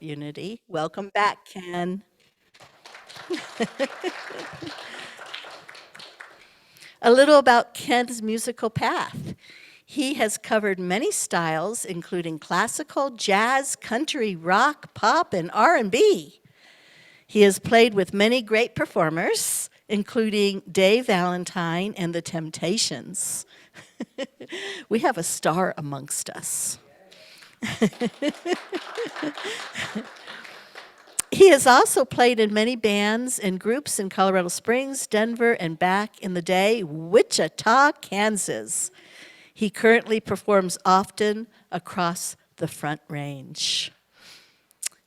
Unity. Welcome back, Ken. A little about Ken's musical path. He has covered many styles, including classical, jazz, country, rock, pop, and R&B. He has played with many great performers, including Dave Valentine and the Temptations. We have a star amongst us. He has also played in many bands and groups in Colorado Springs, Denver, and back in the day, Wichita, Kansas. He currently performs often across the Front Range.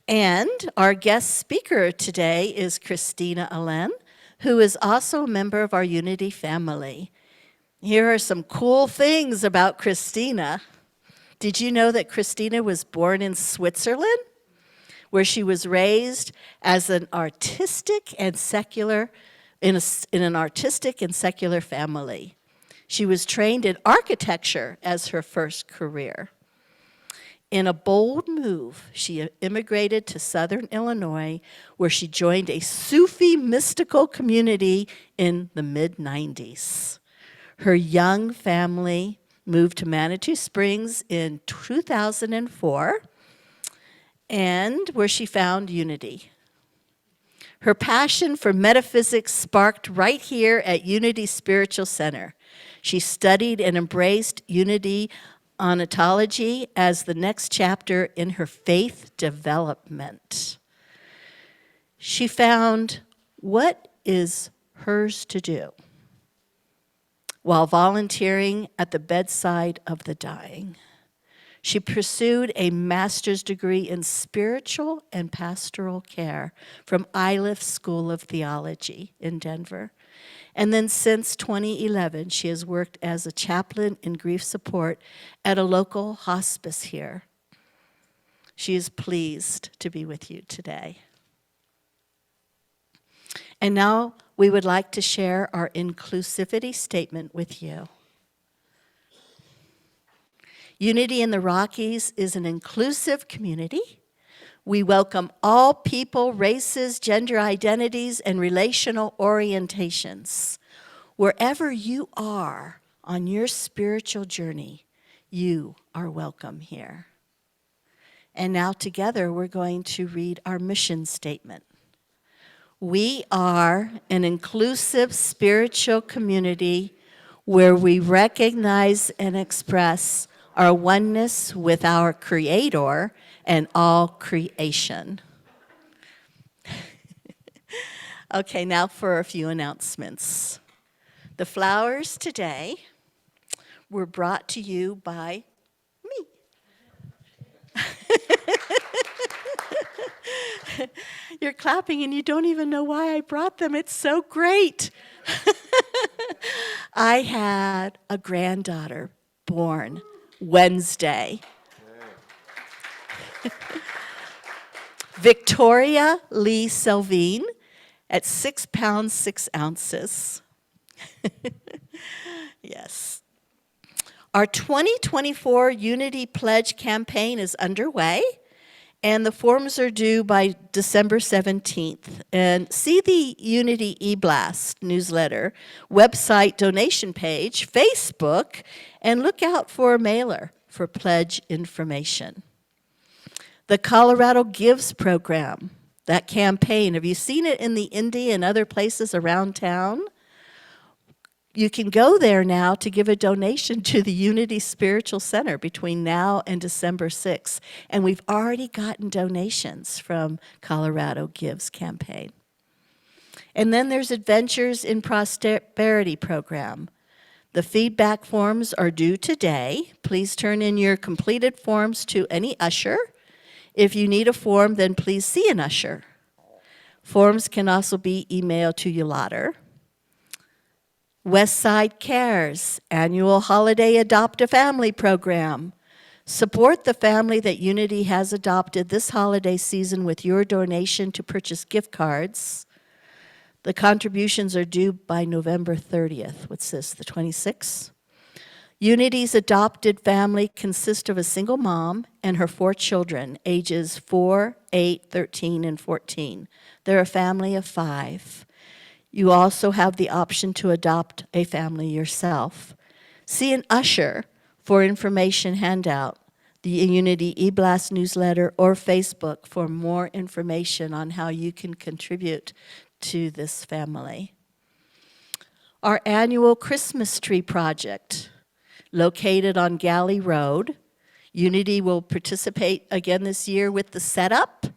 And our guest speaker today is Christina Ahlen, who is also a member of our Unity family. Here are some cool things about Christina. Did you know that Christina was born in Switzerland, where she was raised as an artistic and secular, in an artistic and secular family? She was trained in architecture as her first career. In a bold move, she immigrated to Southern Illinois, where she joined a Sufi mystical community in the mid-90s. Her young family moved to Manitou Springs in 2004, and where she found Unity. Her passion for metaphysics sparked right here at Unity Spiritual Center. She studied and embraced Unity ontology as the next chapter in her faith development. She found what is hers to do while volunteering at the bedside of the dying. She pursued a master's degree in spiritual and pastoral care from Iliff School of Theology in Denver. And then since 2011, she has worked as a chaplain in grief support at a local hospice here. She is pleased to be with you today. And now we would like to share our inclusivity statement with you. Unity in the Rockies is an inclusive community. We welcome all people, races, gender identities, and relational orientations. Wherever you are on your spiritual journey, you are welcome here. And now together we're going to read our mission statement. We are an inclusive spiritual community where we recognize and express our oneness with our Creator and all creation. Okay, now for a few announcements. The flowers today were brought to you by me. You're clapping and you don't even know why I brought them. It's so great. I had a granddaughter born Wednesday. Victoria Lee Selvine at 6 pounds, 6 ounces. Yes. Our 2024 Unity Pledge campaign is underway, and the forms are due by December 17th. And see the Unity eBlast newsletter, website donation page, Facebook, and look out for a mailer for pledge information. The Colorado Gives program, that campaign, have you seen it in the Indy and other places around town? You can go there now to give a donation to the Unity Spiritual Center between now and December 6th. And we've already gotten donations from Colorado Gives campaign. And then there's Adventures in Prosperity program. The feedback forms are due today. Please turn in your completed forms to any usher. If you need a form, then please see an usher. Forms can also be emailed to you later. Westside Cares, annual holiday Adopt a Family program. Support the family that Unity has adopted this holiday season with your donation to purchase gift cards. The contributions are due by November 30th. What's this, the 26th? Unity's adopted family consists of a single mom and her 4 children, ages 4, 8, 13, and 14. They're a family of 5. You also have the option to adopt a family yourself. See an usher for information handout, the Unity eBlast newsletter, or Facebook for more information on how you can contribute to this family. Our annual Christmas tree project, located on Galley Road. Unity will participate again this year with the setup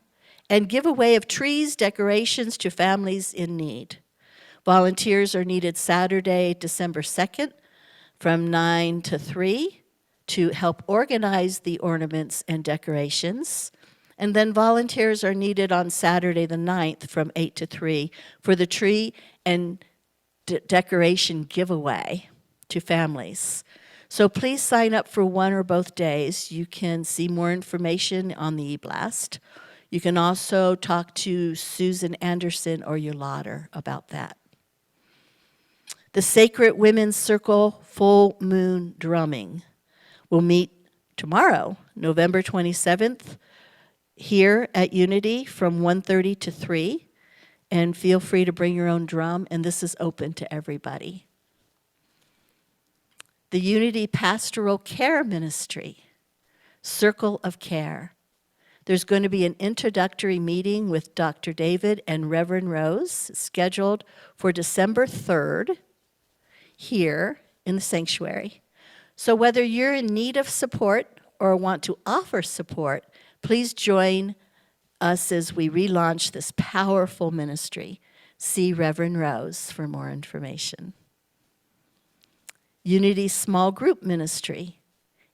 and giveaway of trees, decorations to families in need. Volunteers are needed Saturday, December 2nd from 9 to 3 to help organize the ornaments and decorations. And then volunteers are needed on Saturday the 9th from 8 to 3 for the tree and decoration giveaway to families. So please sign up for one or both days. You can see more information on the e-blast. You can also talk to Susan Anderson or Yolanda about that. The Sacred Women's Circle Full Moon Drumming will meet tomorrow, November 27th, here at Unity from 1:30 to 3. And feel free to bring your own drum, and this is open to everybody. The Unity Pastoral Care Ministry, Circle of Care. There's going to be an introductory meeting with Dr. David and Reverend Rose scheduled for December 3rd here in the sanctuary. So whether you're in need of support or want to offer support, please join us as we relaunch this powerful ministry. See Reverend Rose for more information. Unity Small Group Ministry.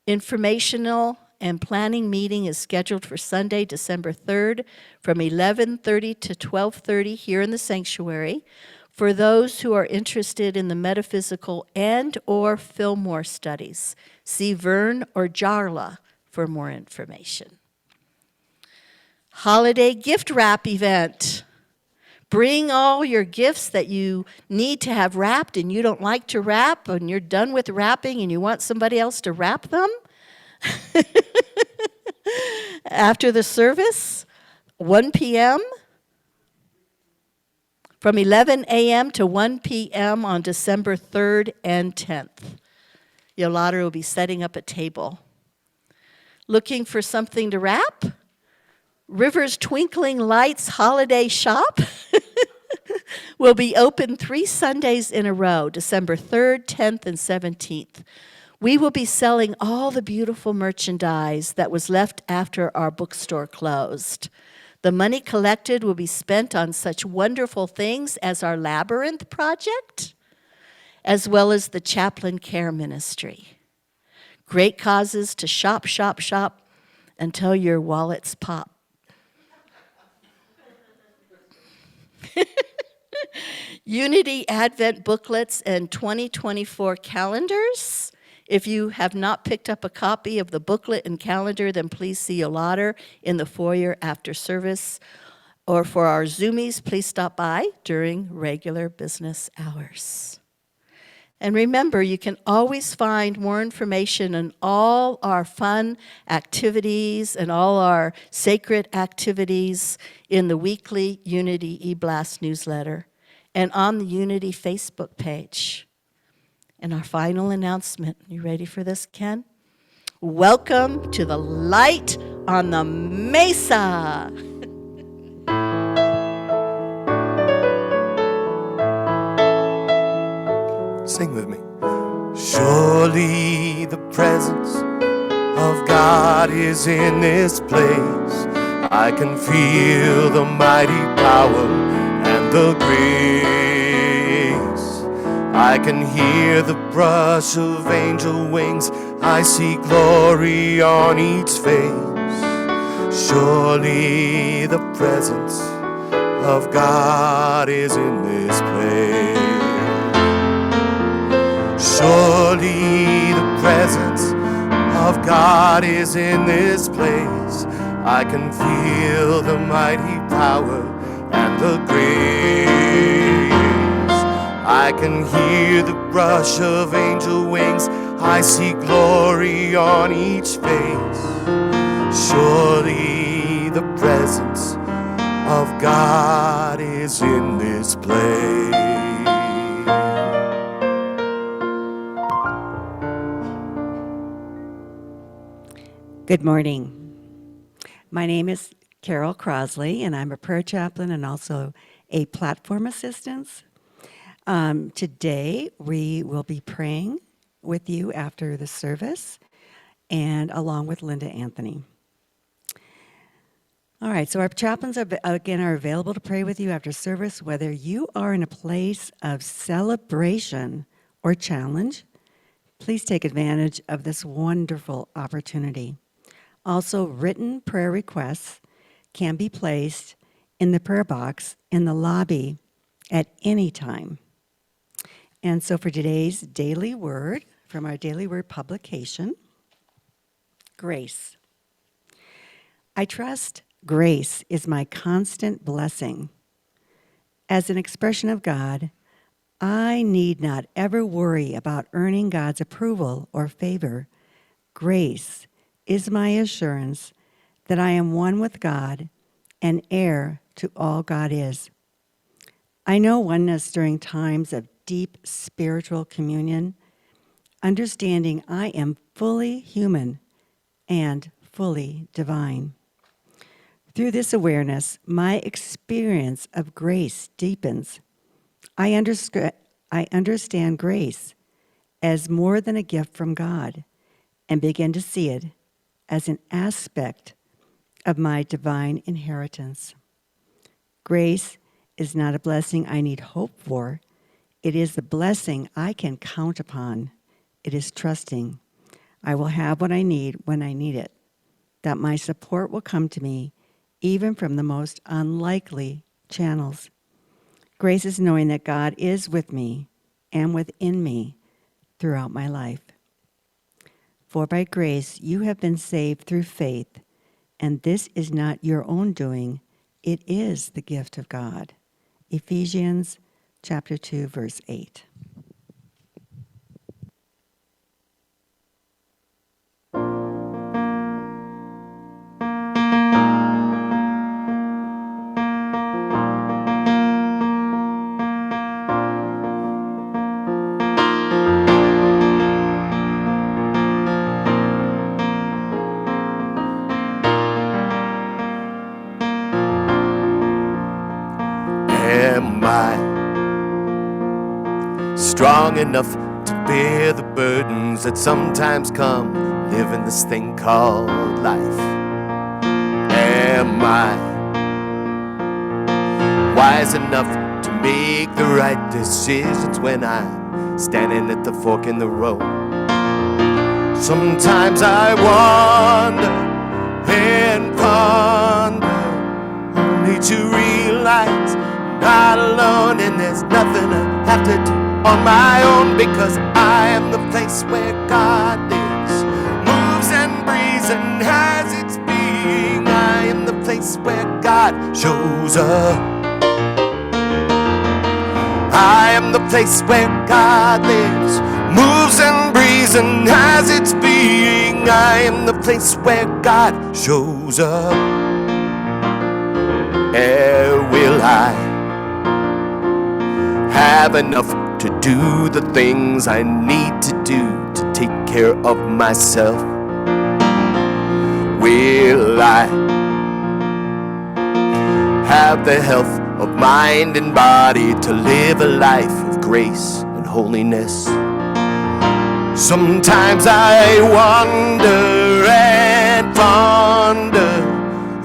Informational and planning meeting is scheduled for Sunday, December 3rd from 11:30 to 12:30 here in the sanctuary for those who are interested in the metaphysical and or Fillmore studies. See Vern or Jarla for more information. Holiday gift wrap event. Bring all your gifts that you need to have wrapped and you don't like to wrap and you're done with wrapping and you want somebody else to wrap them. After the service, 1 p.m., from 11 a.m. to 1 p.m. on December 3rd and 10th. Yolanda will be setting up a table. Looking for something to wrap? River's Twinkling Lights Holiday Shop will be open 3 Sundays in a row, December 3rd, 10th, and 17th. We will be selling all the beautiful merchandise that was left after our bookstore closed. The money collected will be spent on such wonderful things as our Labyrinth project, as well as the Chaplain Care Ministry. Great causes to shop, shop, shop until your wallets pop. Unity Advent booklets and 2024 calendars. If you have not picked up a copy of the booklet and calendar, then please see Yolanda in the foyer after service. Or for our Zoomies, please stop by during regular business hours. And remember, you can always find more information on all our fun activities and all our sacred activities in the weekly Unity eBlast newsletter and on the Unity Facebook page. And our final announcement, you ready for this, Ken? Welcome to the light on the Mesa. Sing with me. Surely the presence of God is in this place. I can feel the mighty power and the grace. I can hear the brush of angel wings. I see glory on each face. Surely the presence of God is in this place. Surely the presence of God is in this place. I can feel the mighty power and the grace. I can hear the brush of angel wings. I see glory on each face. Surely the presence of God is in this place. Good morning. My name is Carol Crosley, and I'm a prayer chaplain and also a platform assistant. Today, we will be praying with you after the service and along with Linda Anthony. All right, so our chaplains are available to pray with you after service, whether you are in a place of celebration or challenge. Please take advantage of this wonderful opportunity. Also, written prayer requests can be placed in the prayer box in the lobby at any time. And so for today's daily word, from our daily word publication, grace. I trust grace is my constant blessing. As an expression of God, I need not ever worry about earning God's approval or favor. Grace is my assurance that I am one with God and heir to all God is. I know oneness during times of deep spiritual communion, understanding I am fully human and fully divine. Through this awareness, my experience of grace deepens. I understand grace as more than a gift from God and begin to see it as an aspect of my divine inheritance. Grace is not a blessing I need hope for. It is the blessing I can count upon. It is trusting I will have what I need when I need it, that my support will come to me even from the most unlikely channels. Grace is knowing that God is with me and within me throughout my life. For by grace you have been saved through faith, and this is not your own doing, it is the gift of God. Ephesians chapter 2, verse 8. Am I strong enough to bear the burdens that sometimes come living this thing called life? Am I wise enough to make the right decisions when I'm standing at the fork in the road? Sometimes I wonder and ponder, only to realize not alone, and there's nothing I have to do on my own, because I am the place where God lives, moves and breathes and has its being. I am the place where God shows up. I am the place where God lives, moves and breathes and has its being. I am the place where God shows up. Will I have enough to do the things I need to do to take care of myself? Will I have the health of mind and body to live a life of grace and holiness? Sometimes I wonder and ponder,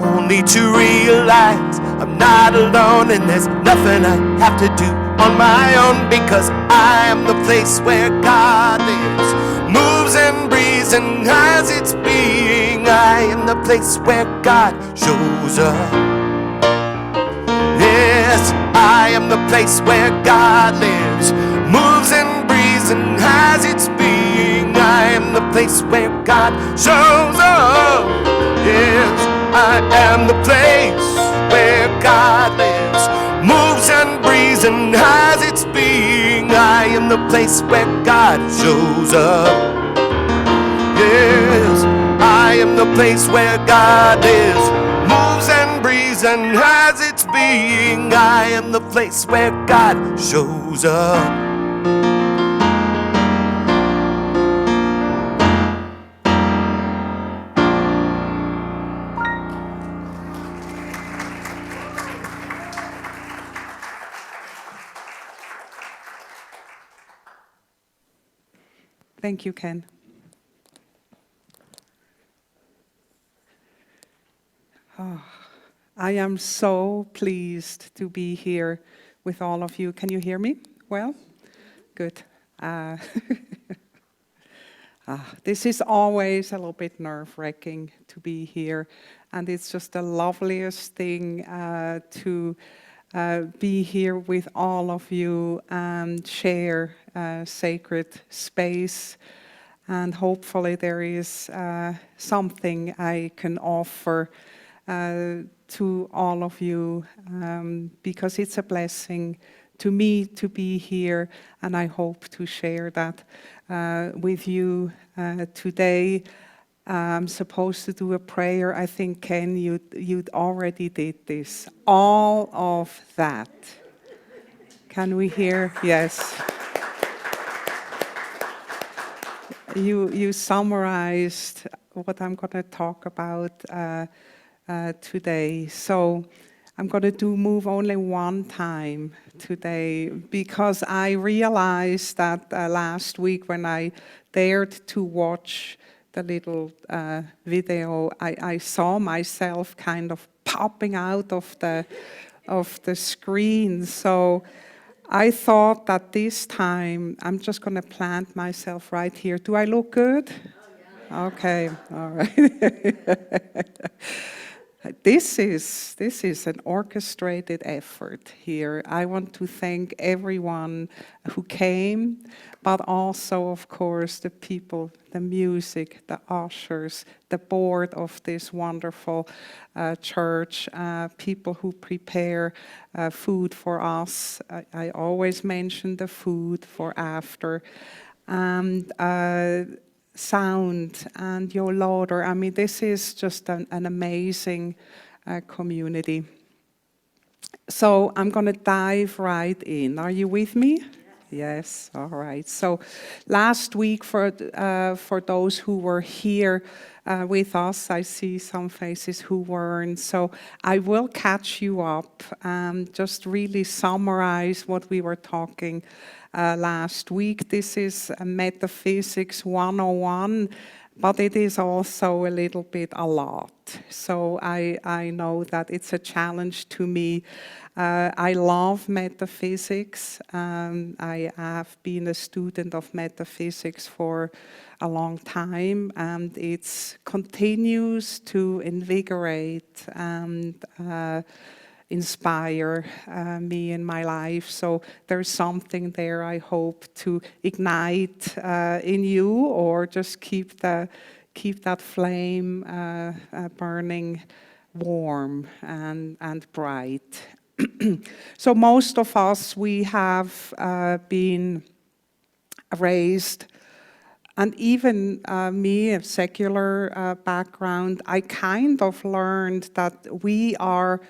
only to realize I'm not alone, and there's nothing I have to do on my own, because I am the place where God lives, moves and breathes and has its being. I am the place where God shows up. Yes, I am the place where God lives, moves and breathes and has its being. I am the place where God shows up. Yes, I am the place where God lives, moves and breathes and has its being. I am the place where God shows up. I am the place where God is, moves and breathes and has its being. I am the place where God shows up. Thank you, Ken. Oh, I am so pleased to be here with all of you. Can you hear me well? Good. This is always a little bit nerve-wracking to be here, and it's just the loveliest thing to be here with all of you and share sacred space. And hopefully there is something I can offer to all of you, because it's a blessing to me to be here, and I hope to share that with you today. I'm supposed to do a prayer. I think, Ken, you'd already did this. All of that. Can we hear? Yes. You summarized what I'm going to talk about today. So I'm going to move only one time today, because I realized that last week when I dared to watch the little video, I saw myself kind of popping out of the screen. So I thought that this time I'm just going to plant myself right here. Do I look good? Oh, yeah. Okay, all right. This is an orchestrated effort here. I want to thank everyone who came, but also, of course, the people, the music, the ushers, the board of this wonderful church, people who prepare food for us. I always mention the food for after. And sound and your lauder. I mean, this is just an amazing community. So I'm going to dive right in. Are you with me? Yes, all right. So last week, for those who were here with us, I see some faces who weren't. So I will catch you up and just really summarize what we were talking last week. This is Metaphysics 101, but it is also a little bit a lot. So I know that it's a challenge to me. I love metaphysics. I have been a student of metaphysics for a long time, and it continues to invigorate and inspire me in my life. So there's something there I hope to ignite in you, or just keep that flame burning warm and bright. So most of us, we have been raised, and even me, a secular background, I kind of learned that we are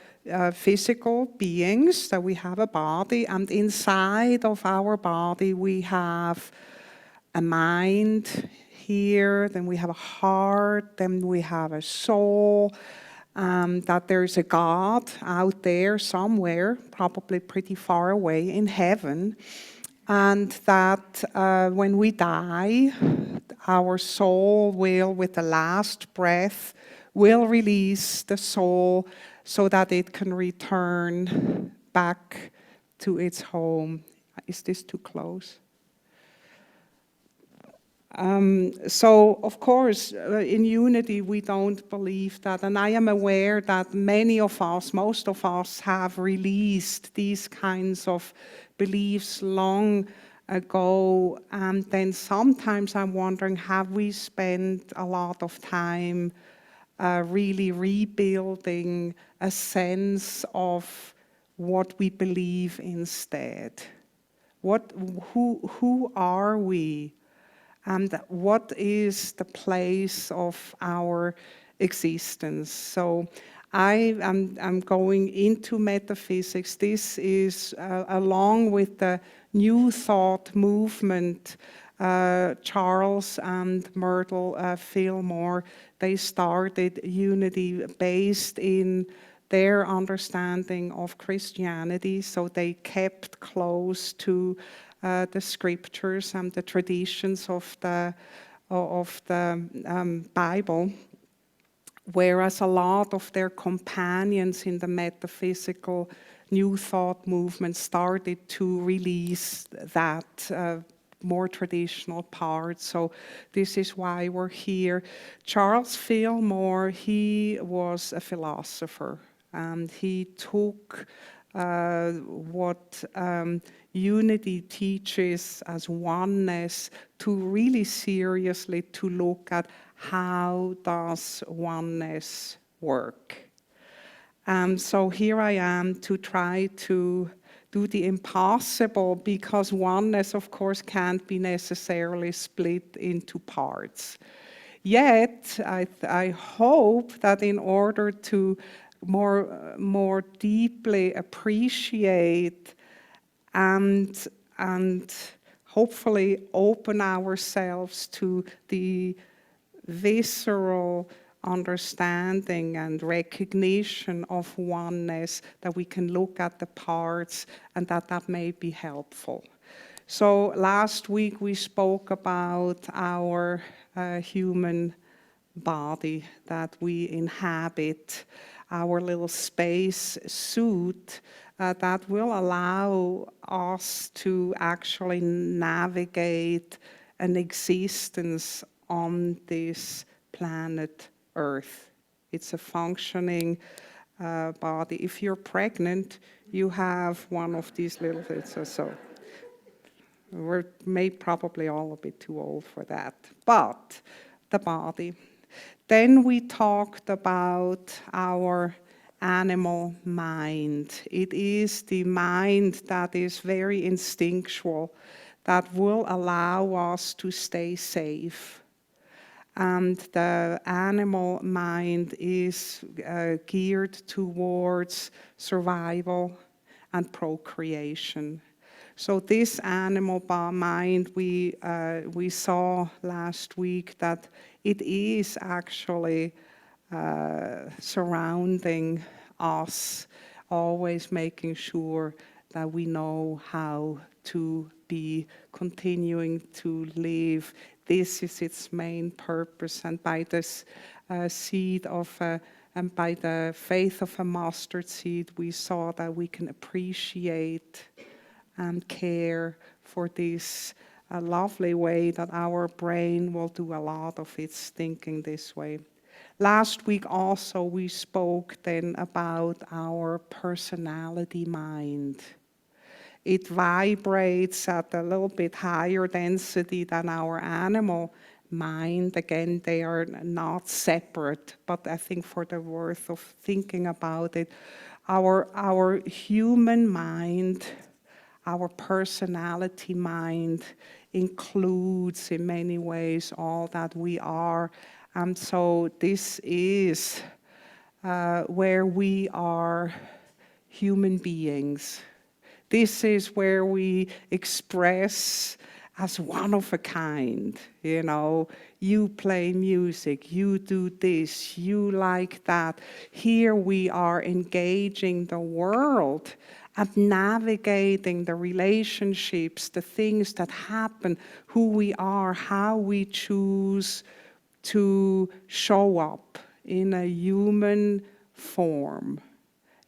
physical beings, that we have a body, and inside of our body we have a mind here, then we have a heart, then we have a soul, that there's a God out there somewhere, probably pretty far away in heaven, and that when we die, our soul will, with the last breath, will release the soul so that it can return back to its home. Is this too close? So, of course, in Unity, we don't believe that. And I am aware that many of us, most of us, have released these kinds of beliefs long ago. And then sometimes I'm wondering, have we spent a lot of time really rebuilding a sense of what we believe instead? Who are we and what is the place of our existence. So I'm going into metaphysics. This is along with the New Thought movement. Charles and Myrtle Fillmore, they started Unity based in their understanding of Christianity, so they kept close to the scriptures and the traditions of the Bible, whereas a lot of their companions in the metaphysical New Thought movement started to release that more traditional part. So this is why we're here. Charles Fillmore, he was a philosopher, and he took what unity teaches as oneness to really seriously to look at how does oneness work. So here I am to try to do the impossible, because oneness, of course, can't be necessarily split into parts. Yet, I hope that in order to more deeply appreciate and hopefully open ourselves to the visceral understanding and recognition of oneness, that we can look at the parts and that may be helpful. So last week we spoke about our human body, that we inhabit, our little space suit that will allow us to actually navigate an existence on this planet Earth. It's a functioning body. If you're pregnant, you have one of these little bits or so. We're probably all a bit too old for that. But the body. Then we talked about our animal mind. It is the mind that is very instinctual, that will allow us to stay safe. And the animal mind is geared towards survival and procreation. So this animal mind, we saw last week that it is actually surrounding us, always making sure that we know how to be continuing to live. This is its main purpose, and by this seed of and by the faith of a mustard seed, we saw that we can appreciate and care for this lovely way that our brain will do a lot of its thinking this way. Last week also we spoke then about our personality mind. It vibrates at a little bit higher density than our animal mind. Again, they are not separate, but I think for the worth of thinking about it, our human mind, our personality mind includes in many ways all that we are. So this is where we are human beings. This is where we express as one of a kind, you know. You play music, you do this, you like that. Here we are engaging the world and navigating the relationships, the things that happen, who we are, how we choose to show up in a human form.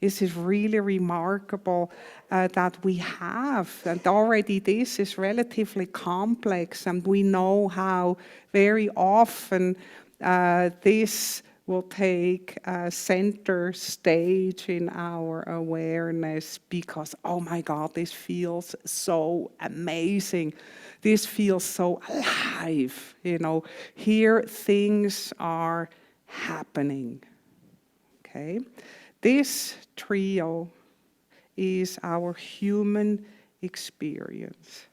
This is really remarkable that we have, and already this is relatively complex, and we know how very often this will take center stage in our awareness, because, oh my God, this feels so amazing. This feels so alive, you know. Here things are happening, okay? This trio is our human experience.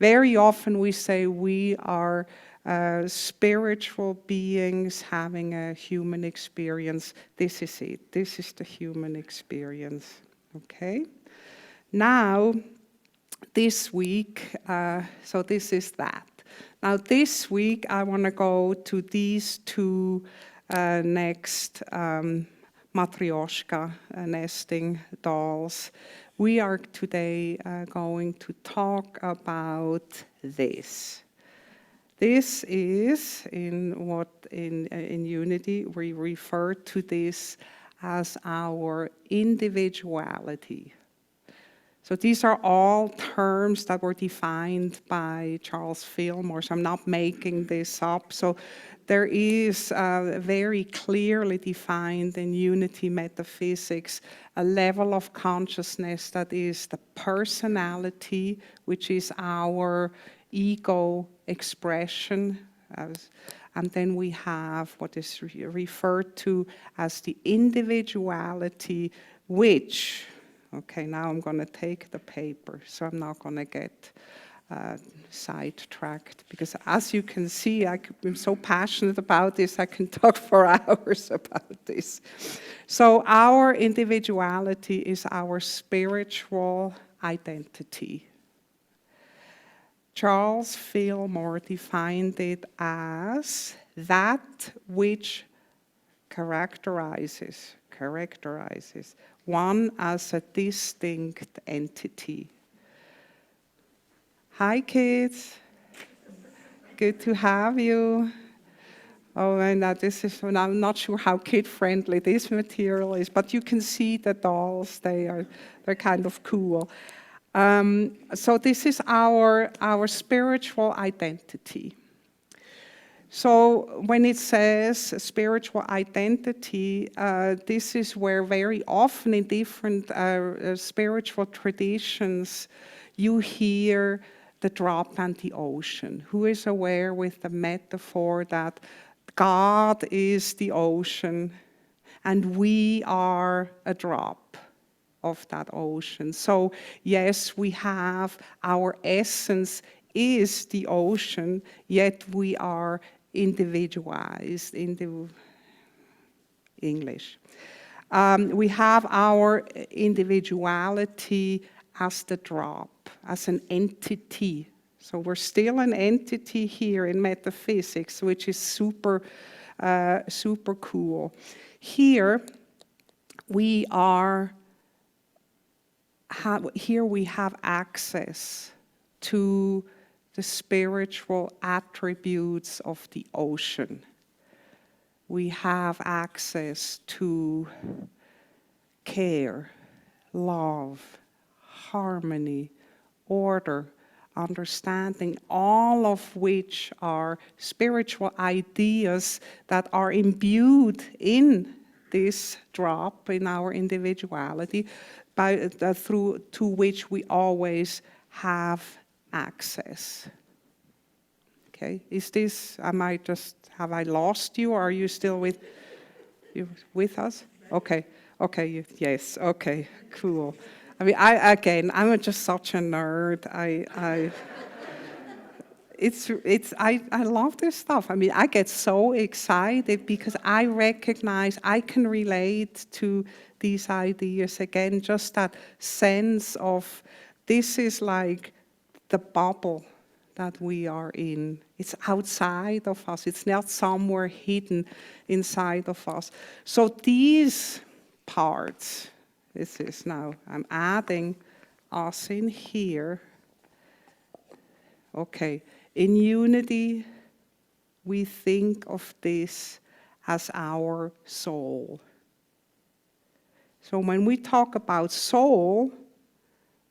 Very often we say we are spiritual beings having a human experience. This is it. This is the human experience. Okay? Now, this week, so this is that. Now, this week, I want to go to these two next matryoshka nesting dolls. We are today going to talk about this. This is in Unity, we refer to this as our individuality. So these are all terms that were defined by Charles Fillmore, so I'm not making this up. So there is very clearly defined in Unity metaphysics a level of consciousness that is the personality, which is our ego expression. And then we have what is referred to as the individuality, which, okay, now I'm going to take the paper, so I'm not going to get sidetracked, because as you can see, I'm so passionate about this, I can talk for hours about this. So our individuality is our spiritual identity. Charles Fillmore defined it as that which characterizes one as a distinct entity. Hi, kids. Good to have you. Oh, and I'm not sure how kid-friendly this material is, but you can see the dolls. They're kind of cool. So this is our spiritual identity. So when it says spiritual identity, this is where very often in different spiritual traditions you hear the drop and the ocean. Who is aware with the metaphor that God is the ocean and we are a drop of that ocean? So yes, we have our essence is the ocean, yet we are individualized in the English. We have our individuality as the drop, as an entity. So we're still an entity here in metaphysics, which is super cool. Here we have access to the spiritual attributes of the ocean. We have access to care, love, harmony, order, understanding, all of which are spiritual ideas that are imbued in this drop in our individuality, to which we always have access. Okay, have I lost you, or are you still with us? Okay, yes, okay, cool. I mean, I'm just such a nerd. I love this stuff. I mean, I get so excited because I recognize, I can relate to these ideas again, just that sense of this is like the bubble that we are in. It's outside of us. It's not somewhere hidden inside of us. So these parts, this is now, I'm adding us in here. Okay, in Unity, we think of this as our soul. So when we talk about soul,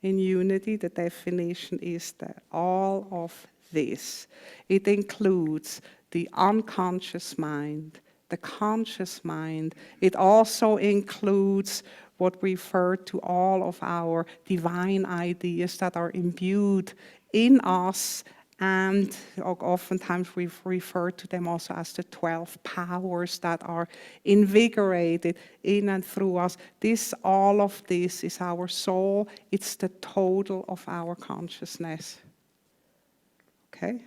in Unity, the definition is that all of this. It includes the unconscious mind, the conscious mind. It also includes what we refer to all of our divine ideas that are imbued in us, and oftentimes we refer to them also as the 12 powers that are invigorated in and through us. All of this is our soul. It's the total of our consciousness. Okay?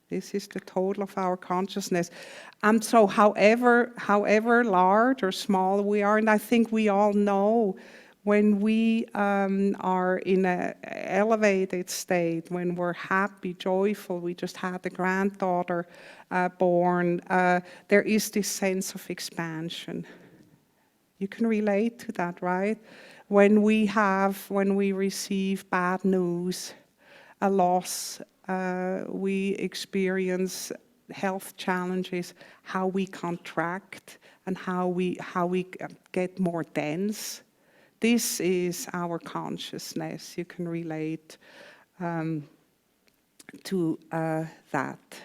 This is the total of our consciousness. And so however large or small we are, and I think we all know when we are in an elevated state, when we're happy, joyful, we just had a granddaughter born, there is this sense of expansion. You can relate to that, right? When we receive bad news, a loss, we experience health challenges, how we contract and how we get more dense. This is our consciousness. You can relate to that.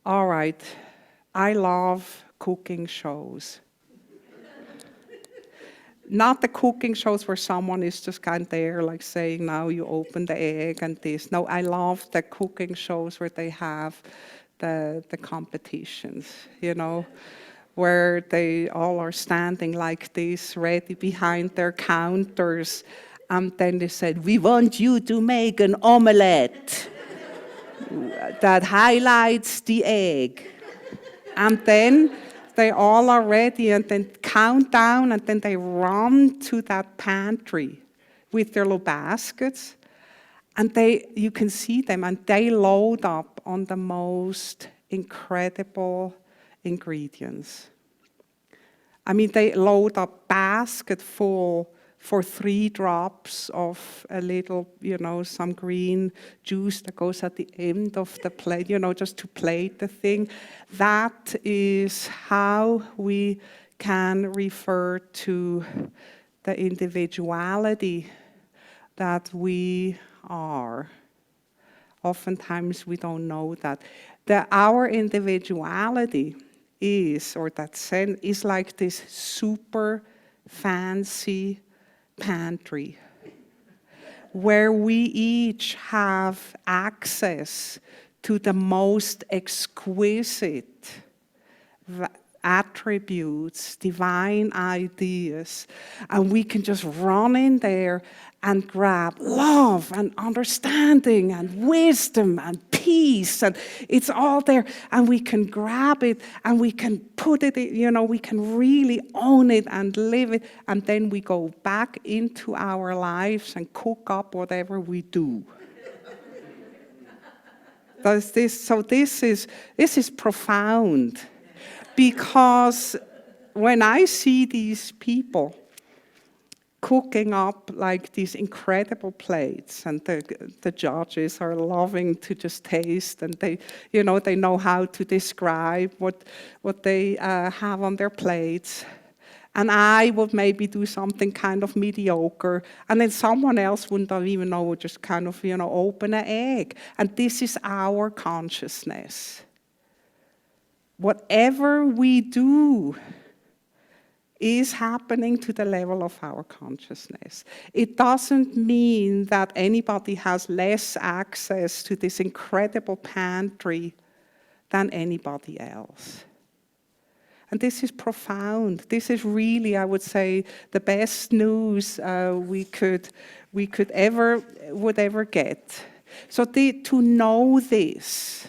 All right, I love cooking shows. Not the cooking shows where someone is just kind of there, like saying, now you open the egg and this. No, I love the cooking shows where they have the competitions, you know, where they all are standing like this, ready behind their counters. And then they said, we want you to make an omelette that highlights the egg. And then they all are ready and then count down and then they run to that pantry with their little baskets. And you can see them and they load up on the most incredible ingredients. I mean, they load up basket full for 3 drops of a little, you know, some green juice that goes at the end of the plate, you know, just to plate the thing. That is how we can refer to the individuality that we are. Oftentimes we don't know that. Our individuality is, or that sense, is like this super fancy pantry where we each have access to the most exquisite attributes, divine ideas, and we can just run in there and grab love and understanding and wisdom and peace, and it's all there, and we can grab it and we can put it, you know, we can really own it and live it, and then we go back into our lives and cook up whatever we do. So this is profound. Because when I see these people cooking up like these incredible plates, and the judges are loving to just taste, and they know how to describe what they have on their plates, and I would maybe do something kind of mediocre, and then someone else wouldn't even know, would just kind of, you know, open an egg. And this is our consciousness. Whatever we do is happening to the level of our consciousness. It doesn't mean that anybody has less access to this incredible pantry than anybody else. And this is profound. This is really, I would say, the best news we could ever get. So to know this,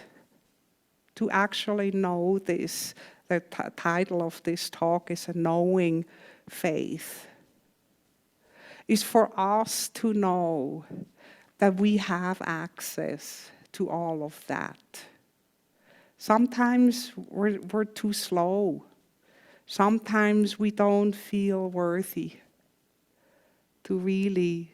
to actually know this, the title of this talk is A Knowing Faith, is for us to know that we have access to all of that. Sometimes we're too slow. Sometimes we don't feel worthy to really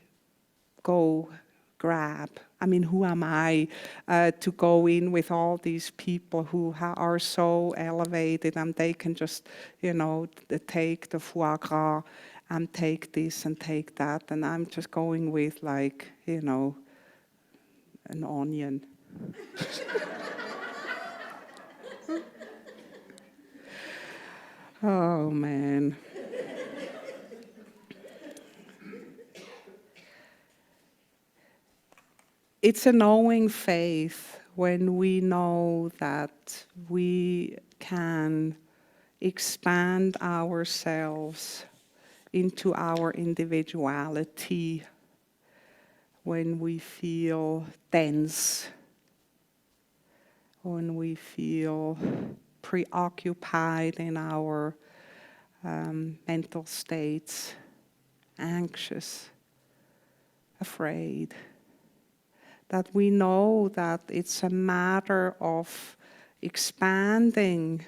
go grab. I mean, who am I to go in with all these people who are so elevated, and they can just, you know, take the foie gras and take this and take that, and I'm just going with, like, you know, an onion. Oh, man. It's a knowing faith when we know that we can expand ourselves into our individuality when we feel dense, when we feel preoccupied in our mental states, anxious, afraid, that we know that it's a matter of expanding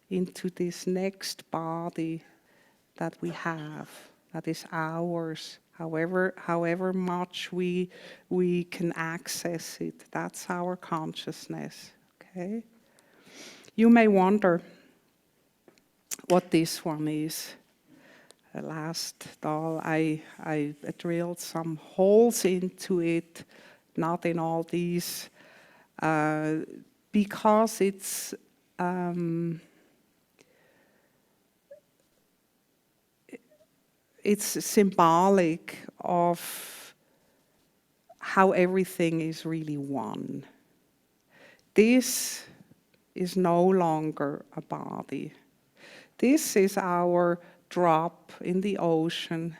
into this next body that we have, that is ours, however much we can access it. That's our consciousness, okay? You may wonder what this one is. The last doll, I drilled some holes into it, not in all these, because it's symbolic of how everything is really one. This is no longer a body. This is our drop in the ocean,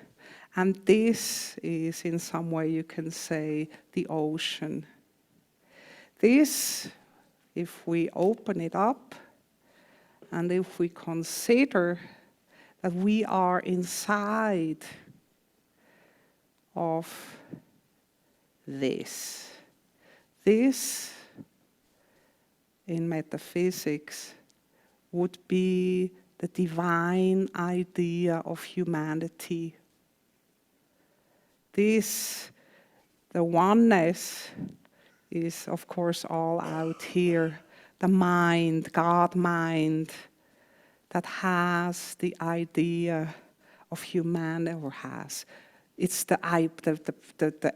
and this is, in some way you can say, the ocean. This, if we open it up, and if we consider that we are inside of this. This, in metaphysics, would be the divine idea of humanity. This, the oneness, is of course all out here. The mind, God mind, that has the idea of humanity, or has. It's the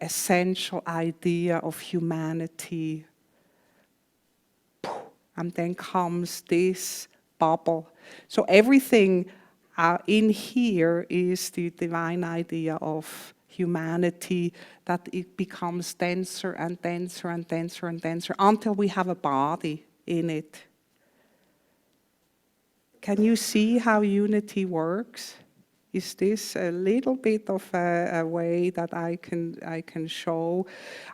essential idea of humanity. And then comes this bubble. So everything in here is the divine idea of humanity, that it becomes denser and denser and denser and denser until we have a body in it. Can you see how unity works? Is this a little bit of a way that I can show?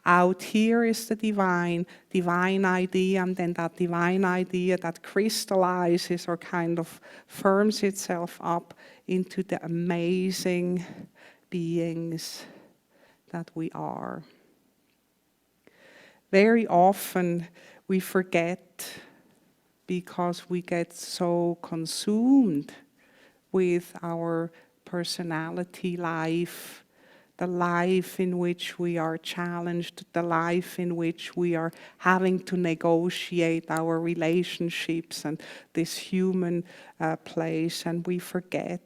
Out here is the divine idea, and then that divine idea that crystallizes or kind of firms itself up into the amazing beings that we are. Very often we forget, because we get so consumed with our personality life, the life in which we are challenged, the life in which we are having to negotiate our relationships and this human place, and we forget.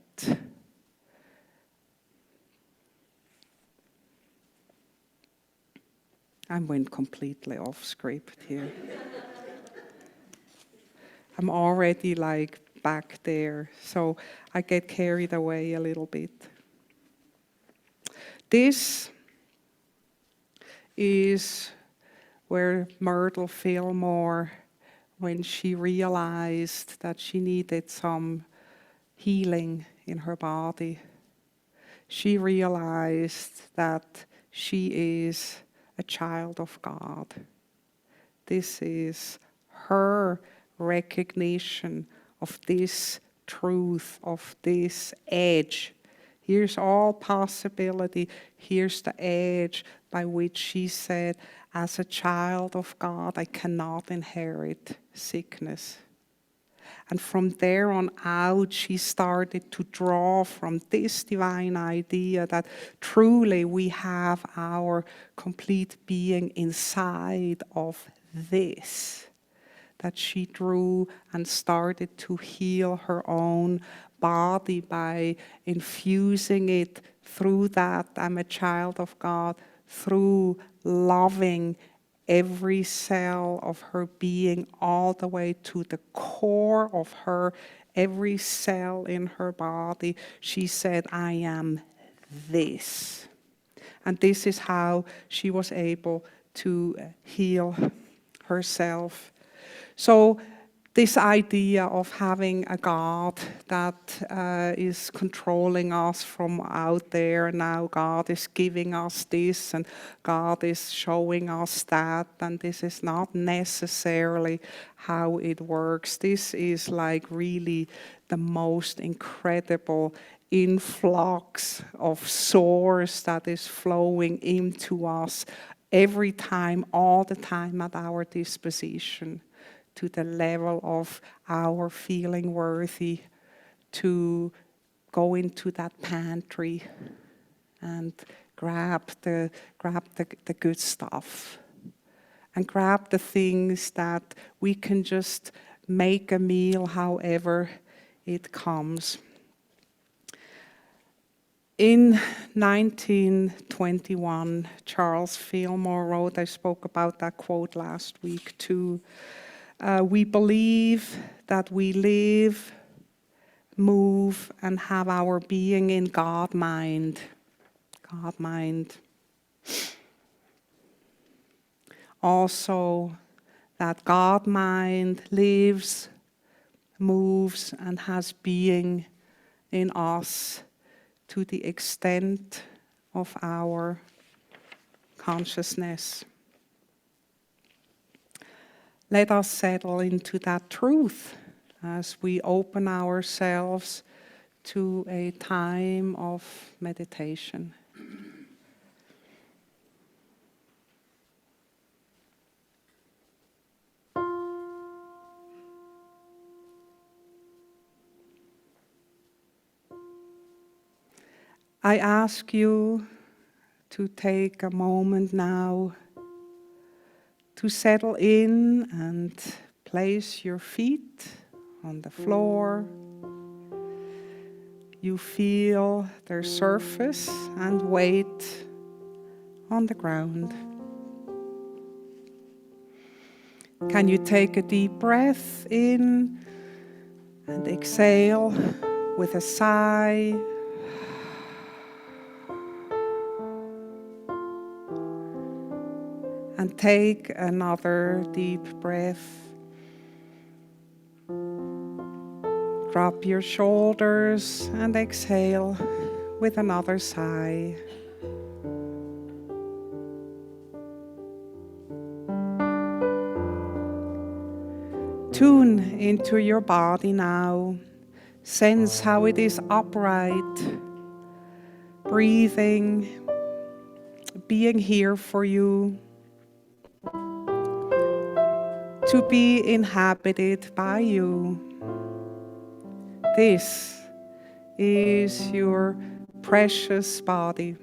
I went completely off script here. I'm already like back there, so I get carried away a little bit. This is where Myrtle Fillmore, when she realized that she needed some healing in her body, she realized that she is a child of God. This is her recognition of this truth, of this edge. Here's all possibility. Here's the edge by which she said, as a child of God, I cannot inherit sickness. And from there on out, she started to draw from this divine idea that truly we have our complete being inside of this. That she drew and started to heal her own body by infusing it through that I'm a child of God, through loving every cell of her being all the way to the core of her, every cell in her body. She said, I am this. And this is how she was able to heal herself. So This idea of having a God that is controlling us from out there. Now God is giving us this and God is showing us that, and this is not necessarily how it works. This is like really the most incredible influx of source that is flowing into us every time, all the time at our disposition, to the level of our feeling worthy to go into that pantry and grab the good stuff and grab the things that we can just make a meal however it comes. In 1921, Charles Fillmore wrote, I spoke about that quote last week too, we believe that we live, move, and have our being in God-mind. God-mind. Also, that God-mind lives, moves, and has being in us to the extent of our consciousness. Let us settle into that truth as we open ourselves to a time of meditation. I ask you to take a moment now to settle in and place your feet on the floor. You feel their surface and weight on the ground. Can you take a deep breath in and exhale with a sigh? And take another deep breath. Drop your shoulders and exhale with another sigh. Tune into your body now. Sense how it is upright, breathing, being here for you, to be inhabited by you. This is your precious body.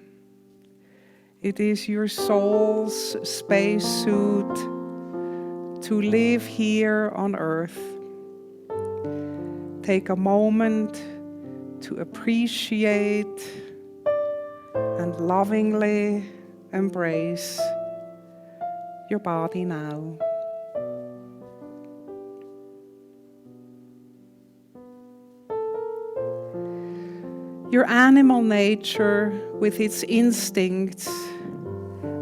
It is your soul's spacesuit to live here on earth. Take a moment to appreciate and lovingly embrace your body now. Your animal nature with its instincts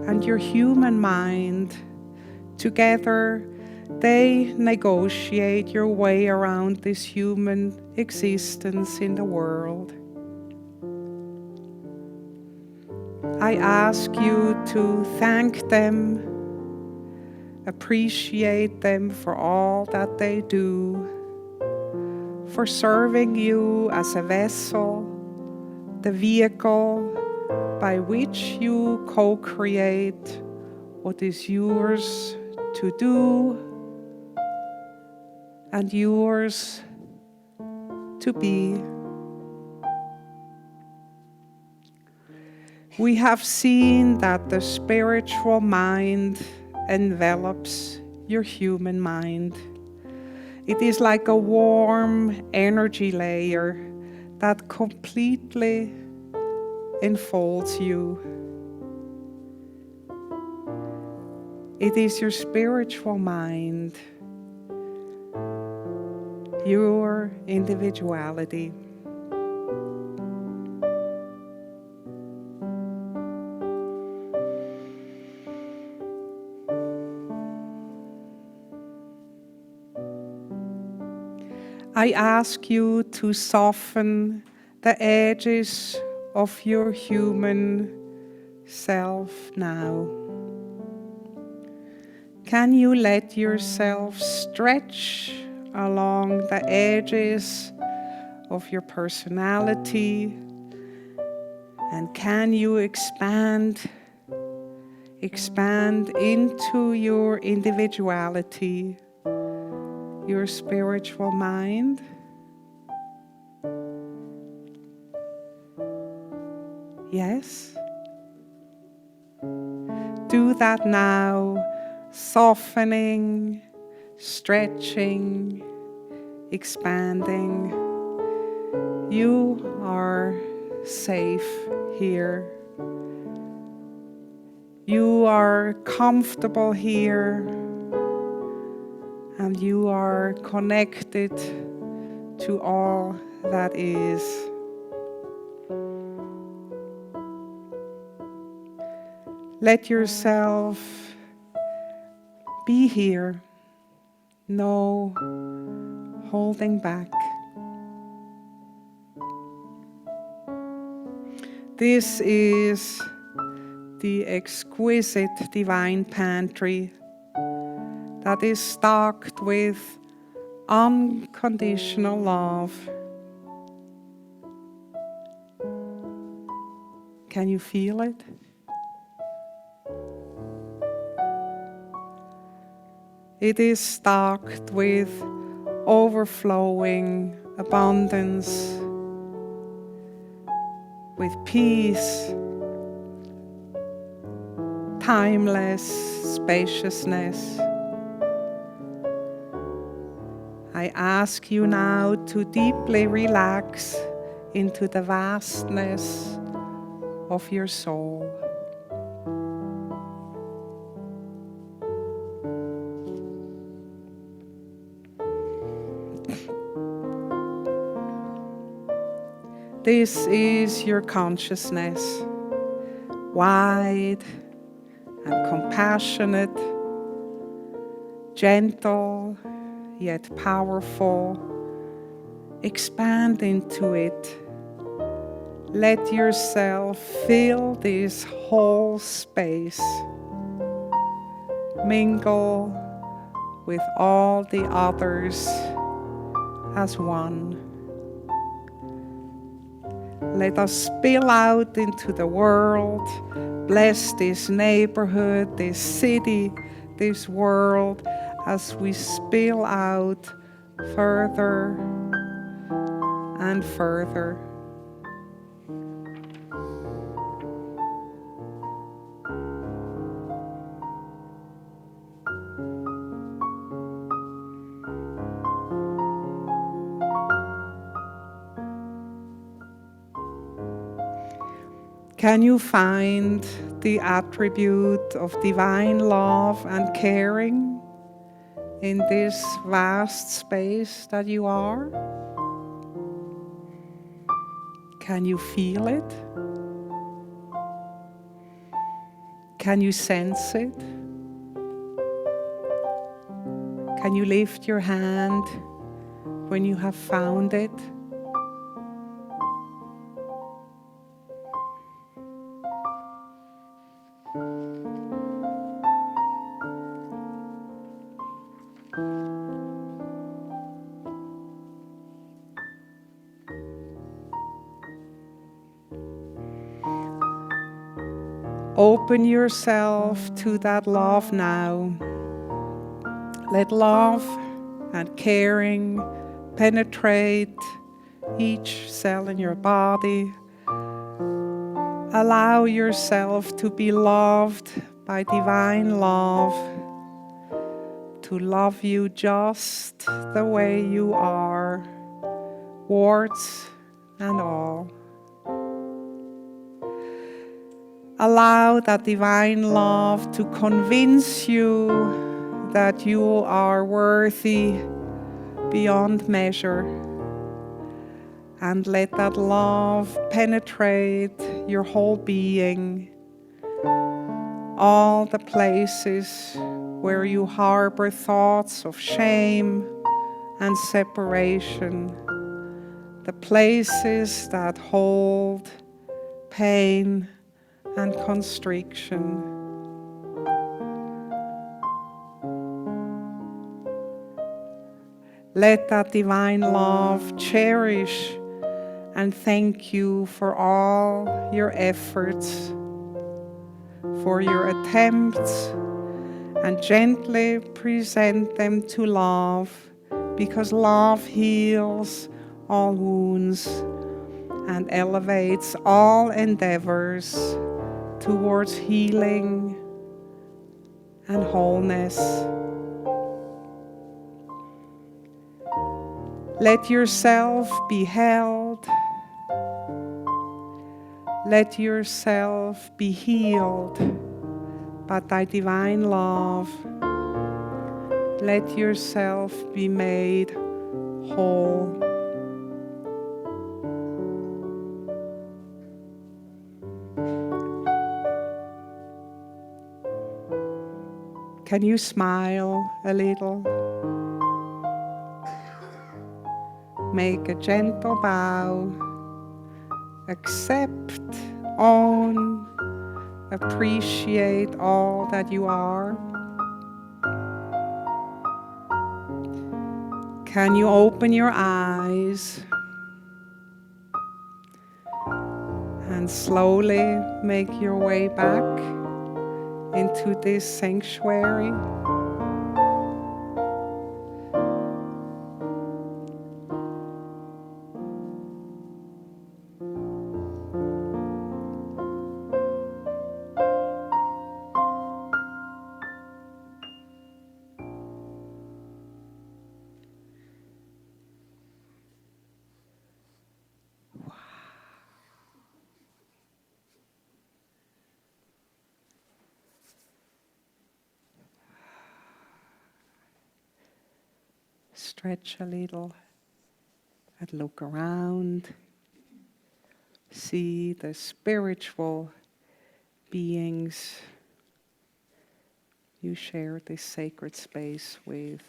and your human mind, together they negotiate your way around this human existence in the world. I ask you to thank them, appreciate them for all that they do, for serving you as a vessel, the vehicle by which you co-create what is yours to do and yours to be. We have seen that the spiritual mind envelops your human mind. It is like a warm energy layer that completely enfolds you. It is your spiritual mind, your individuality. I ask you to soften the edges of your human self now. Can you let yourself stretch along the edges of your personality? And can you expand into your individuality, your spiritual mind? Yes? Do that now, softening, stretching, expanding. You are safe here. You are comfortable here, and you are connected to all that is. Let yourself be here, no holding back. This is the exquisite divine pantry that is stocked with unconditional love. Can you feel it? It is stocked with overflowing abundance, with peace, timeless spaciousness. I ask you now to deeply relax into the vastness of your soul. This is your consciousness, wide and compassionate, gentle yet powerful. Expand into it. Let yourself fill this whole space. Mingle with all the others as one. Let us spill out into the world, bless this neighborhood, this city, this world, as we spill out further and further. Can you find the attribute of divine love and caring in this vast space that you are? Can you feel it? Can you sense it? Can you lift your hand when you have found it? Open yourself to that love now. Let love and caring penetrate each cell in your body. Allow yourself to be loved by divine love, to love you just the way you are, warts and all. Allow that divine love to convince you that you are worthy beyond measure. And let that love penetrate your whole being, all the places where you harbor thoughts of shame and separation, the places that hold pain and constriction. Let that divine love cherish and thank you for all your efforts, for your attempts, and gently present them to love, because love heals all wounds and elevates all endeavors towards healing and wholeness. Let yourself be held. Let yourself be healed by thy divine love. Let yourself be made whole. Can you smile a little? Make a gentle bow. Accept, own, appreciate all that you are. Can you open your eyes and slowly make your way back into this sanctuary? Stretch a little and look around. See the spiritual beings you share this sacred space with.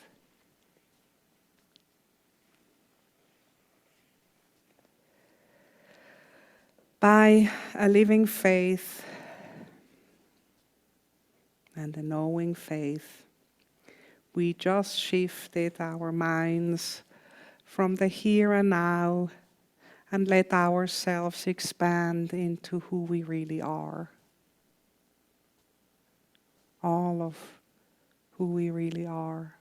By a living faith and a knowing faith, we just shifted our minds from the here and now and let ourselves expand into who we really are. All of who we really are.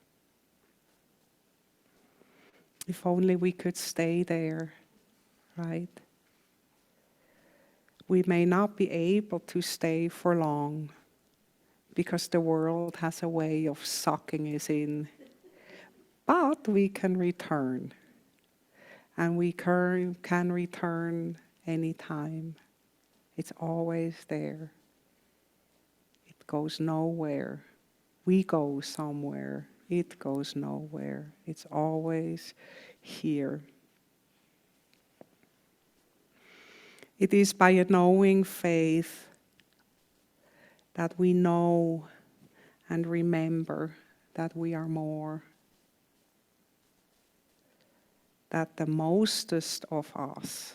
If only we could stay there, right? We may not be able to stay for long because the world has a way of sucking us in. But we can return. And we can return anytime. It's always there. It goes nowhere. We go somewhere. It goes nowhere. It's always here. It is by a knowing faith that we know and remember that we are more. That the mostest of us,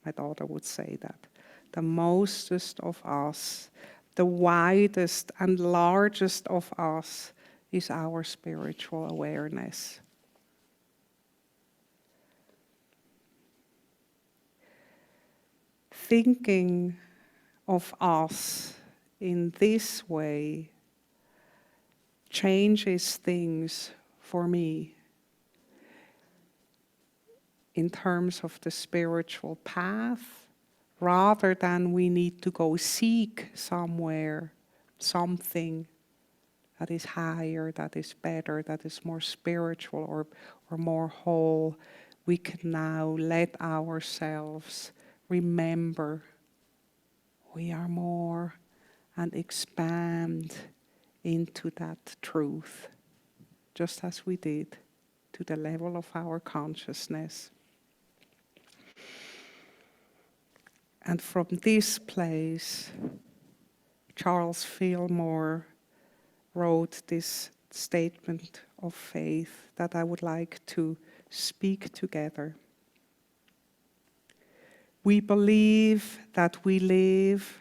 my daughter would say that, the mostest of us, the widest and largest of us is our spiritual awareness. Thinking of us in this way changes things for me in terms of the spiritual path, rather than we need to go seek somewhere, something that is higher, that is better, that is more spiritual or more whole. We can now let ourselves remember we are more and expand into that truth, just as we did to the level of our consciousness. And from this place, Charles Fillmore wrote this statement of faith that I would like to speak together. We believe that we live,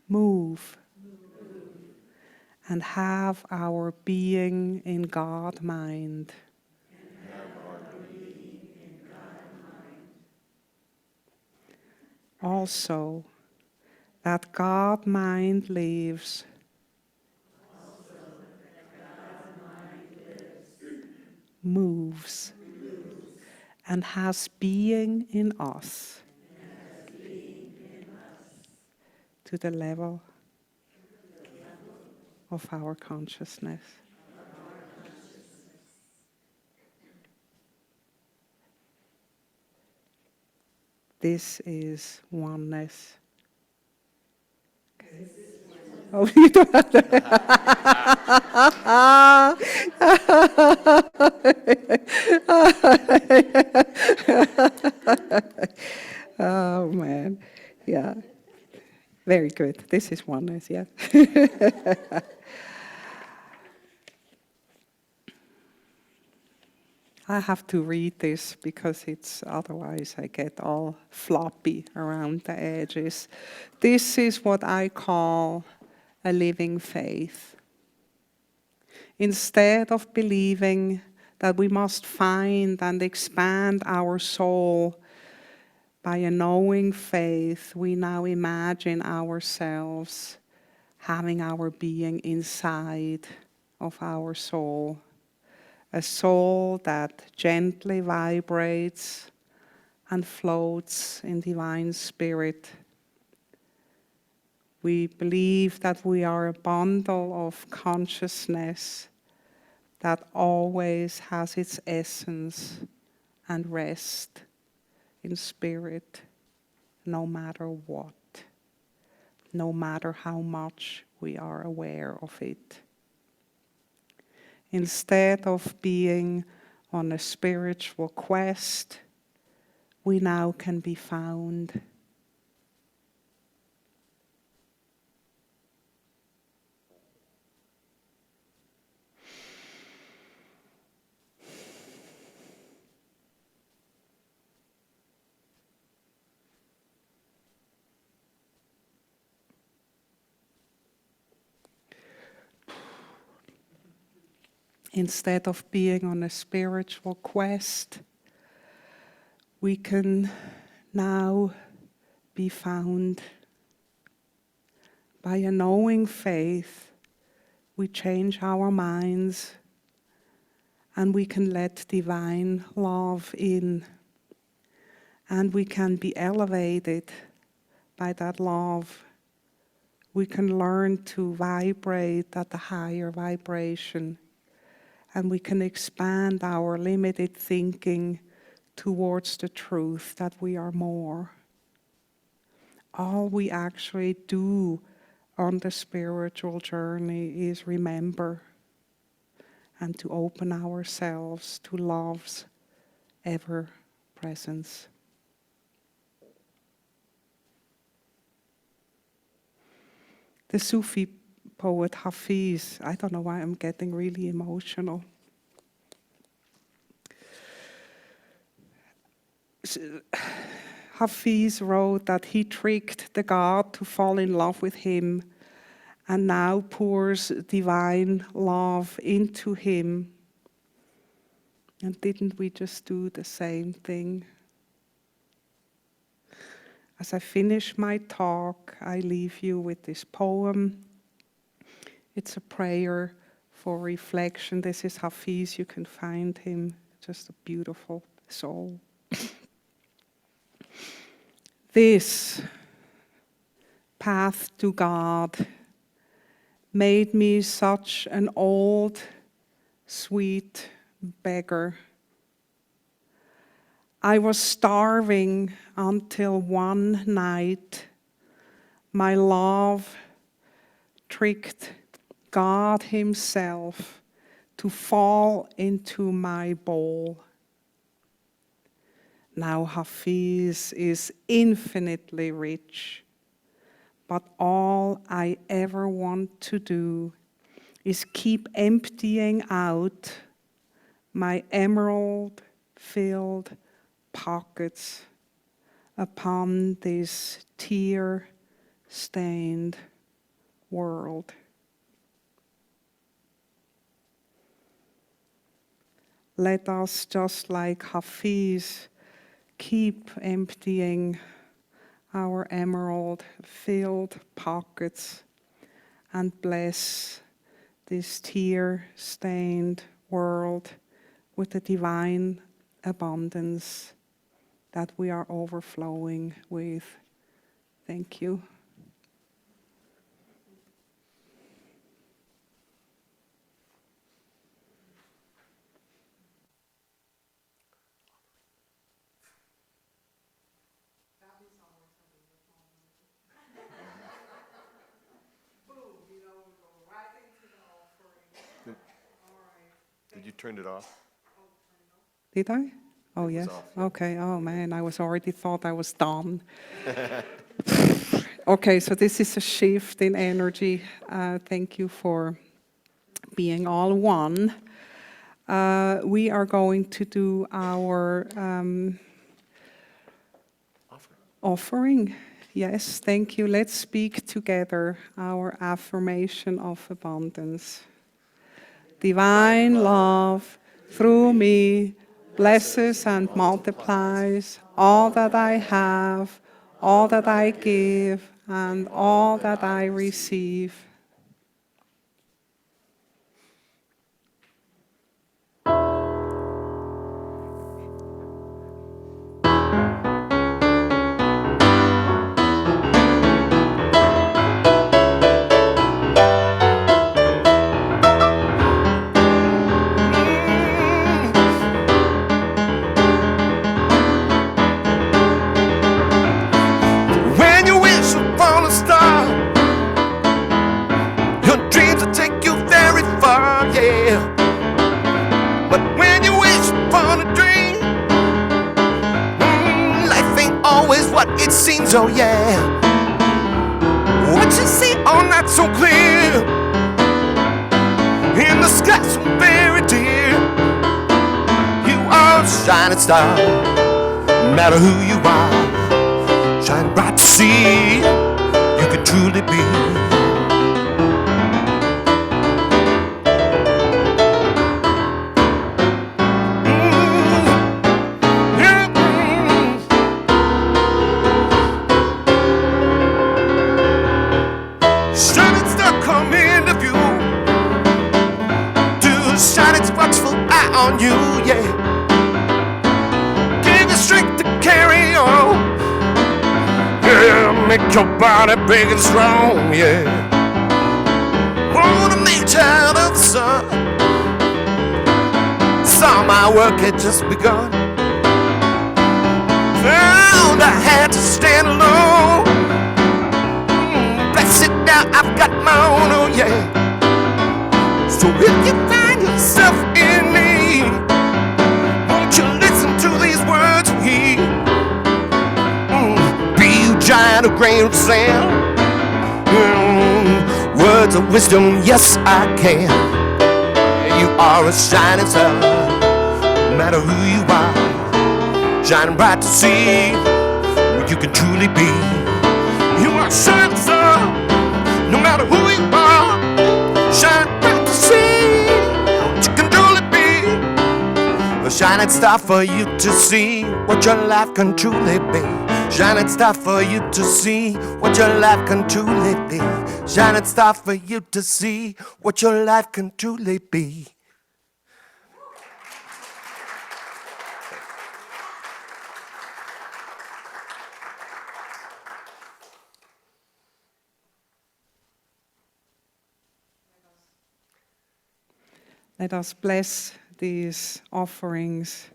move, and have our being in God mind. Also, that God mind lives, moves, and has being in us to the level of our consciousness. This is oneness. Okay. Oh, you don't have Oh, man. Yeah. Very good. This is oneness, yeah. I have to read this because otherwise I get all floppy around the edges. This is what I call a living faith. Instead of believing that we must find and expand our soul by a knowing faith, we now imagine ourselves having our being inside of our soul. A soul that gently vibrates and floats in divine spirit. We believe that we are a bundle of consciousness that always has its essence and rest in spirit, no matter what, no matter how much we are aware of it. Instead of being on a spiritual quest, we now can be found. Instead of being on a spiritual quest, we can now be found. By a knowing faith, we change our minds and we can let divine love in. And we can be elevated by that love. We can learn to vibrate at a higher vibration. And we can expand our limited thinking towards the truth that we are more. All we actually do on the spiritual journey is remember and to open ourselves to love's ever presence. The Sufi poet Hafiz, I don't know why I'm getting really emotional. Hafiz wrote that he tricked the God to fall in love with him and now pours divine love into him. And didn't we just do the same thing? As I finish my talk, I leave you with this poem. It's a prayer for reflection. This is Hafiz, you can find him. Just a beautiful soul. This path to God made me such an old, sweet beggar. I was starving until one night my love tricked God himself to fall into my bowl. Now Hafiz is infinitely rich, but all I ever want to do is keep emptying out my emerald-filled pockets upon this tear-stained world. Let us, just like Hafiz, keep emptying our emerald-filled pockets and bless this tear-stained world with the divine abundance that we are overflowing with. Thank you. Did you turn it off? Did I? Oh, It was yes. off. Okay. Oh, man, I was already thought I was done. Okay, so this is a shift in energy. Thank you for being all one. We are going to do our offering. Yes, thank you. Let's speak together our affirmation of abundance. Divine love through me blesses and multiplies all that I have, all that I give, and all that I receive. When you wish upon a star, your dreams will take you very far, yeah. But when you wish upon a dream, life ain't always what it seems, oh yeah. What you see, oh not so clear, in the sky so very dear. You are a shining star, no matter who you are. Shine bright to see you can truly be. Shining star come into view, do a shining watchful eye on you, yeah. Give you strength to carry on, yeah. Make your body big and strong, yeah. Wanna make child of the sun, saw my work had just begun. Found I had to stand alone. Bless it now, I've got my own, oh yeah. So if you find yourself in need, won't you listen to these words of heed? Be you giant or grain of sand, words of wisdom, yes I can. You are a shining star, no matter who you are. Shining bright to see what you can truly be. You are a shining star, no matter who you are. Shine bright to see what you can truly be. A shining star for you to see what your life can truly be. Shining star for you to see what your life can truly be. Shining star for you to see what your life can truly be. Let us bless these offerings.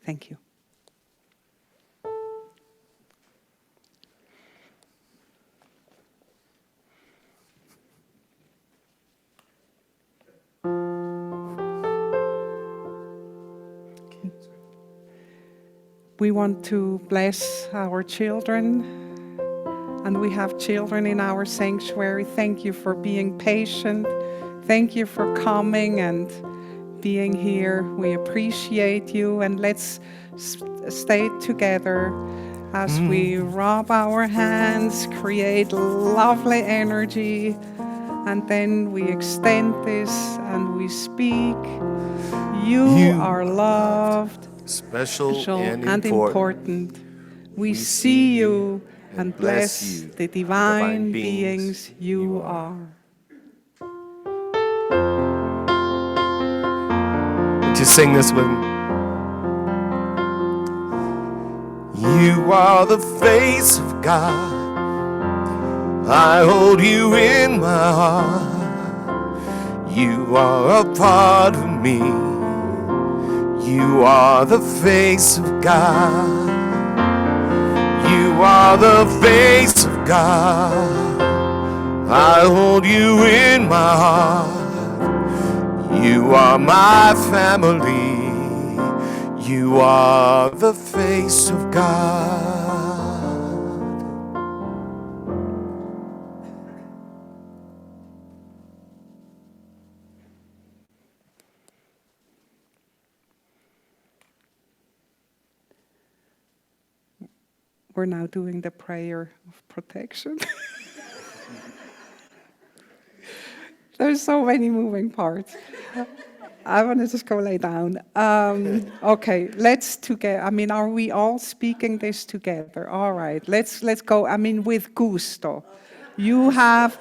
Thank you. We want to bless our children, and we have children in our sanctuary. Thank you for being patient. Thank you for coming and being here. We appreciate you, and let's stay together as we rub our hands, create lovely energy, and then we extend this and we speak. You are loved, special and and important. We see you and bless the divine beings you are. Would you sing this with me? You are the face of God. I hold you in my heart. You are a part of me. You are the face of God. You are the face of God. I hold you in my heart. You are my family. You are the face of God. We're now doing the prayer of protection. There's so many moving parts. I want to just go lay down. Okay, let's together. I mean, are we all speaking this together? All right, let's go. I mean, with gusto. You have.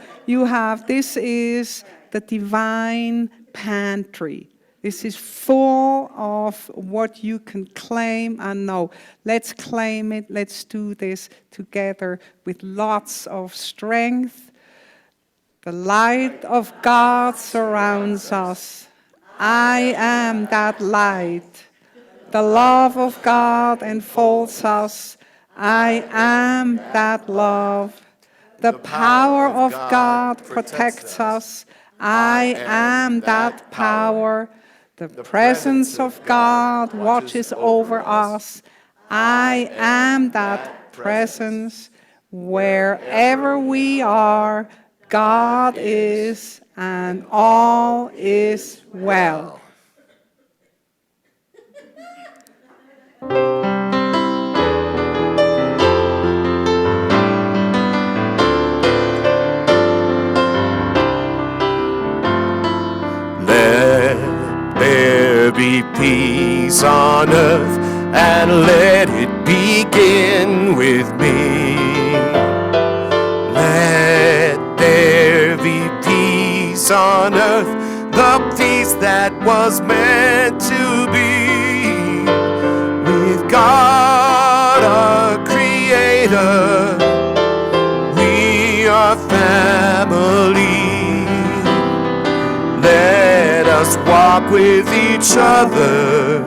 This is the divine pantry. This is full of what you can claim and know. Let's claim it. Let's do this together with lots of strength. The light of God surrounds us. I am that light. The love of God enfolds us. I am that love. The power of God protects us. I am that power. The presence of God watches over us. I am that presence. Wherever we are, God is, and all is well. Let there be peace on earth, and let it begin with me. Let there be peace on earth, the peace that was meant to be. With God our Creator, we are family. Let us walk with each other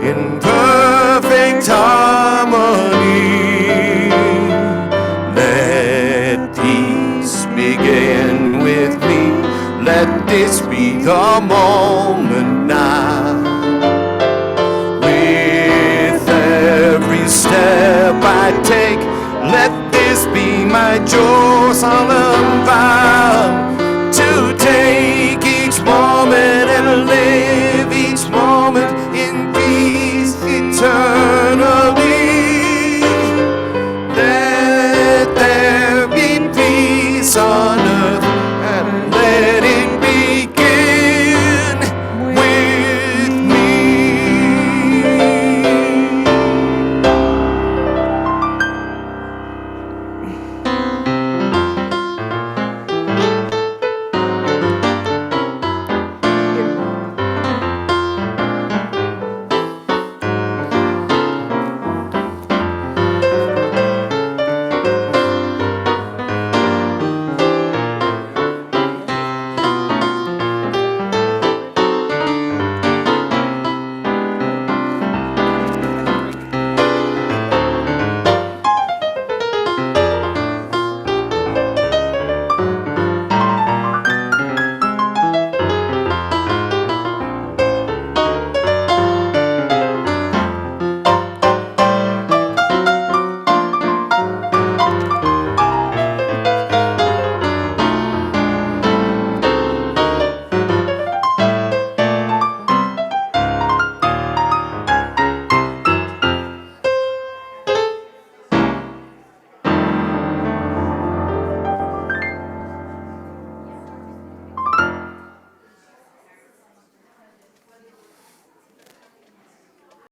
in perfect harmony. Let peace begin with me. Let this be the moment now. With every step I take, let this be my Jerusalem vow.